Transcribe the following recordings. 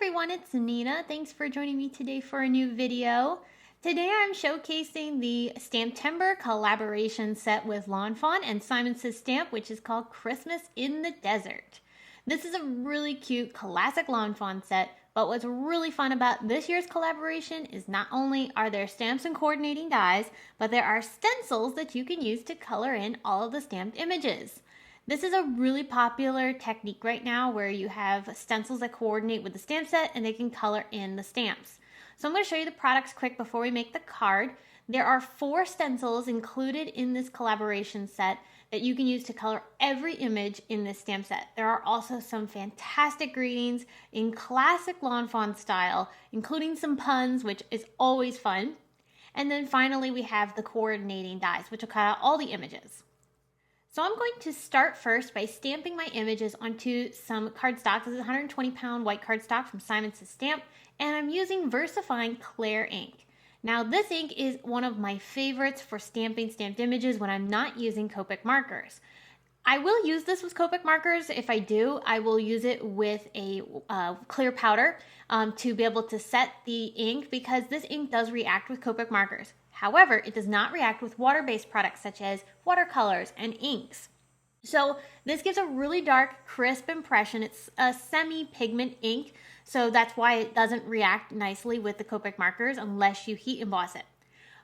everyone, it's Nina. Thanks for joining me today for a new video. Today I'm showcasing the STAMPtember collaboration set with Fawn and Simon Says Stamp, which is called Christmas in the Desert. This is a really cute classic Fawn set, but what's really fun about this year's collaboration is not only are there stamps and coordinating dies, but there are stencils that you can use to color in all of the stamped images. This is a really popular technique right now where you have stencils that coordinate with the stamp set and they can color in the stamps. So I'm going to show you the products quick before we make the card. There are 4 stencils included in this collaboration set that you can use to color every image in this stamp set. There are also some fantastic greetings in classic Fawn style, including some puns, which is always fun. And then finally we have the coordinating dies, which will cut out all the images. So I'm going to start first by stamping my images onto some cardstock. This is 120-pound white cardstock from Simon Says Stamp, and I'm using VersaFine Clear ink. Now this ink is one of my favorites for stamping stamped images when I'm not using Copic markers. I will use this with Copic markers. If I do, I will use it with a clear powder to be able to set the ink, because this ink does react with Copic markers. However, it does not react with water-based products such as watercolors and inks. So this gives a really dark, crisp impression. It's a semi-pigment ink, so that's why it doesn't react nicely with the Copic markers unless you heat emboss it.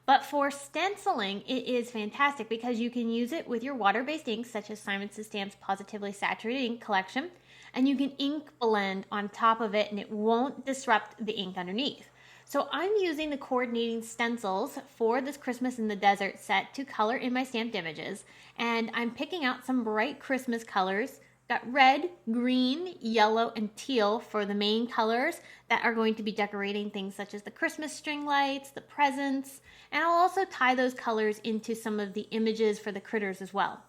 But for stenciling, it is fantastic because you can use it with your water-based inks such as Simon Says Stamp's Pawsitively Saturated Ink collection, and you can ink blend on top of it and it won't disrupt the ink underneath. So I'm using the coordinating stencils for this Christmas in the Desert set to color in my stamped images, and I'm picking out some bright Christmas colors. Got red, green, yellow, and teal for the main colors that are going to be decorating things such as the Christmas string lights, the presents, and I'll also tie those colors into some of the images for the critters as well.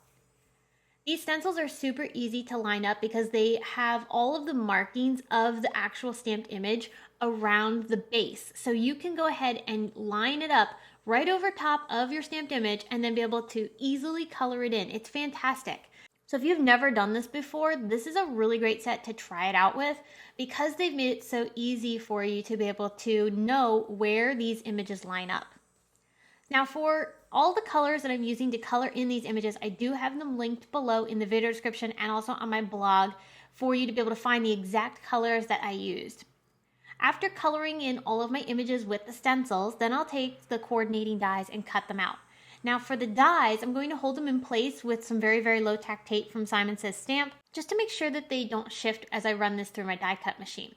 These stencils are super easy to line up because they have all of the markings of the actual stamped image around the base. So you can go ahead and line it up right over top of your stamped image and then be able to easily color it in. It's fantastic. So if you've never done this before, this is a really great set to try it out with because they've made it so easy for you to be able to know where these images line up. Now for all the colors that I'm using to color in these images, I do have them linked below in the video description and also on my blog for you to be able to find the exact colors that I used. After coloring in all of my images with the stencils, then I'll take the coordinating dies and cut them out. Now for the dies, I'm going to hold them in place with some very, very low tack tape from Simon Says Stamp, just to make sure that they don't shift as I run this through my die cut machine.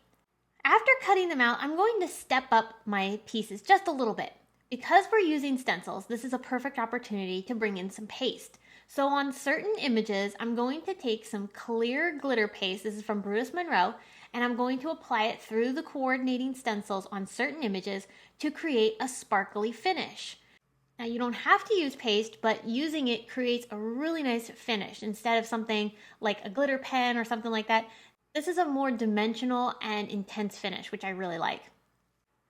After cutting them out, I'm going to step up my pieces just a little bit. Because we're using stencils, this is a perfect opportunity to bring in some paste. So on certain images, I'm going to take some clear glitter paste, this is from Brutus Monroe, and I'm going to apply it through the coordinating stencils on certain images to create a sparkly finish. Now you don't have to use paste, but using it creates a really nice finish. Instead of something like a glitter pen or something like that, this is a more dimensional and intense finish, which I really like.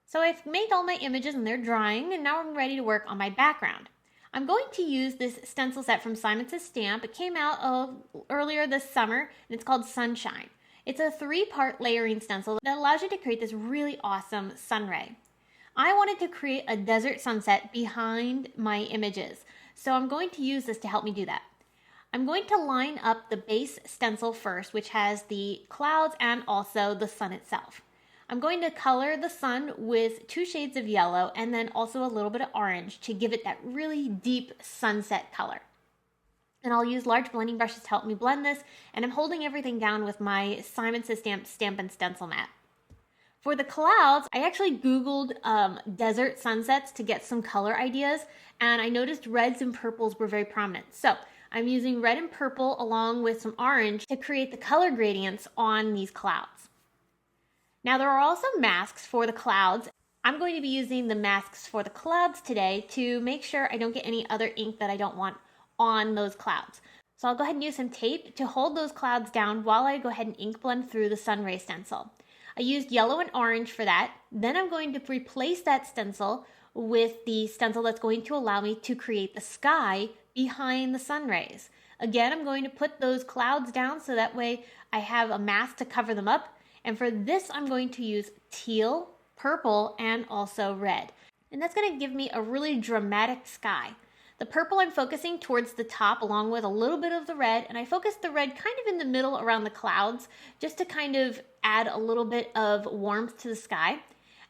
So I've made all my images and they're drying, and now I'm ready to work on my background. I'm going to use this stencil set from Simon Says Stamp. It came out earlier this summer and it's called Sunshine. It's a 3-part layering stencil that allows you to create this really awesome sun ray. I wanted to create a desert sunset behind my images, so I'm going to use this to help me do that. I'm going to line up the base stencil first, which has the clouds and also the sun itself. I'm going to color the sun with 2 shades of yellow and then also a little bit of orange to give it that really deep sunset color. And I'll use large blending brushes to help me blend this, and I'm holding everything down with my Simon Says Stamp Stamp and Stencil mat. For the clouds, I actually Googled desert sunsets to get some color ideas, and I noticed reds and purples were very prominent. So I'm using red and purple along with some orange to create the color gradients on these clouds. Now there are also masks for the clouds. I'm going to be using the masks for the clouds today to make sure I don't get any other ink that I don't want on those clouds. So I'll go ahead and use some tape to hold those clouds down while I go ahead and ink blend through the sun ray stencil. I used yellow and orange for that. Then I'm going to replace that stencil with the stencil that's going to allow me to create the sky behind the sun rays. Again, I'm going to put those clouds down so that way I have a mask to cover them up. And for this, I'm going to use teal, purple, and also red. And that's going to give me a really dramatic sky. The purple I'm focusing towards the top along with a little bit of the red, and I focused the red kind of in the middle around the clouds just to kind of add a little bit of warmth to the sky.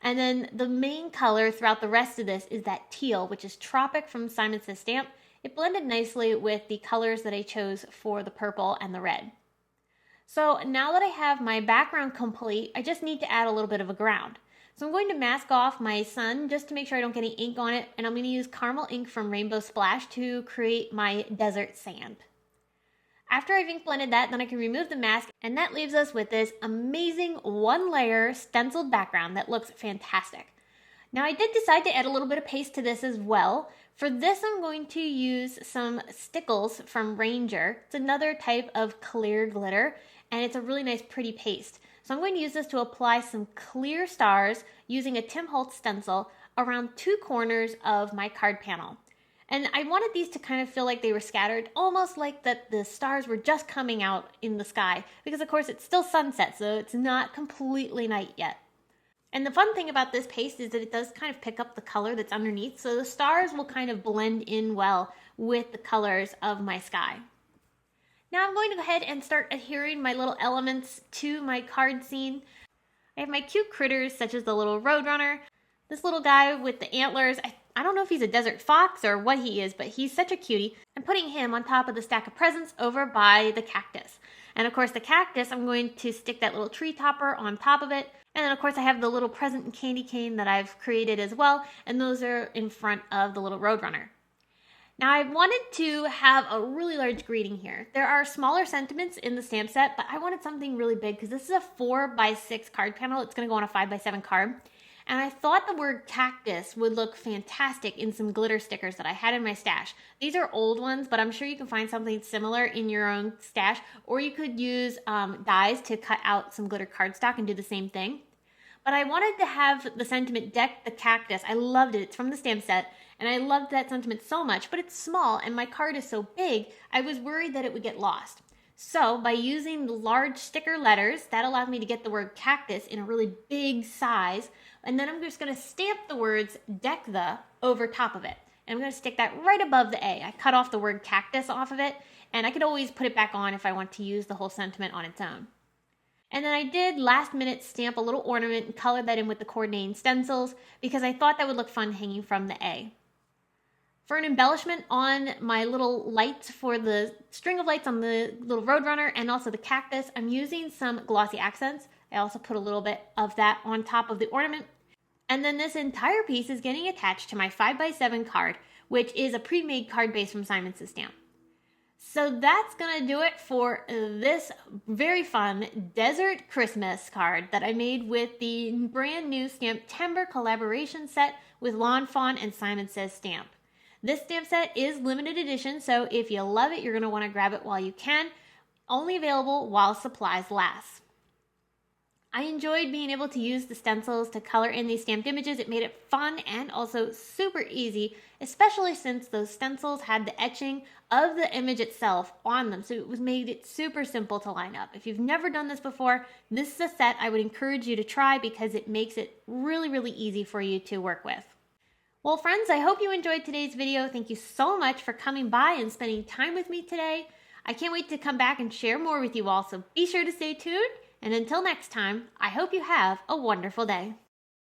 And then the main color throughout the rest of this is that teal, which is Tropic from Simon Says Stamp. It blended nicely with the colors that I chose for the purple and the red. So now that I have my background complete, I just need to add a little bit of a ground. So I'm going to mask off my sun just to make sure I don't get any ink on it, and I'm going to use caramel ink from Rainbow Splash to create my desert sand. After I've ink blended that, then I can remove the mask, and that leaves us with this amazing one-layer stenciled background that looks fantastic. Now I did decide to add a little bit of paste to this as well. For this, I'm going to use some Stickles from Ranger. It's another type of clear glitter, and it's a really nice pretty paste. So I'm going to use this to apply some clear stars using a Tim Holtz stencil around 2 corners of my card panel. And I wanted these to kind of feel like they were scattered, almost like that the stars were just coming out in the sky, because of course it's still sunset, so it's not completely night yet. And the fun thing about this paste is that it does kind of pick up the color that's underneath, so the stars will kind of blend in well with the colors of my sky. Now I'm going to go ahead and start adhering my little elements to my card scene. I have my cute critters such as the little roadrunner, this little guy with the antlers. I don't know if he's a desert fox or what he is, but he's such a cutie. I'm putting him on top of the stack of presents over by the cactus. And of course the cactus, I'm going to stick that little tree topper on top of it. And then of course I have the little present and candy cane that I've created as well, and those are in front of the little roadrunner. Now I wanted to have a really large greeting here. There are smaller sentiments in the stamp set, but I wanted something really big because this is a 4x6 card panel. It's going to go on a 5x7 card. And I thought the word cactus would look fantastic in some glitter stickers that I had in my stash. These are old ones, but I'm sure you can find something similar in your own stash, or you could use dies to cut out some glitter cardstock and do the same thing. But I wanted to have the sentiment Deck the Cactus. I loved it. It's from the stamp set, and I loved that sentiment so much, but it's small and my card is so big, I was worried that it would get lost. So by using the large sticker letters, that allowed me to get the word cactus in a really big size, and then I'm just going to stamp the words Deck the over top of it. And I'm going to stick that right above the A. I cut off the word cactus off of it, and I could always put it back on if I want to use the whole sentiment on its own. And then I did last minute stamp a little ornament and color that in with the coordinating stencils because I thought that would look fun hanging from the A. For an embellishment on my little lights for the string of lights on the little roadrunner and also the cactus, I'm using some glossy accents. I also put a little bit of that on top of the ornament. And then this entire piece is getting attached to my 5x7 card, which is a pre-made card base from Simon Says Stamp. So that's going to do it for this very fun Desert Christmas card that I made with the brand new STAMPtember collaboration set with Lawn Fawn and Simon Says Stamp. This stamp set is limited edition, so if you love it, you're going to want to grab it while you can. Only available while supplies last. I enjoyed being able to use the stencils to color in these stamped images. It made it fun and also super easy, especially since those stencils had the etching of the image itself on them, so it made it super simple to line up. If you've never done this before, this is a set I would encourage you to try because it makes it really, really easy for you to work with. Well, friends, I hope you enjoyed today's video. Thank you so much for coming by and spending time with me today. I can't wait to come back and share more with you all, so be sure to stay tuned. And until next time, I hope you have a wonderful day.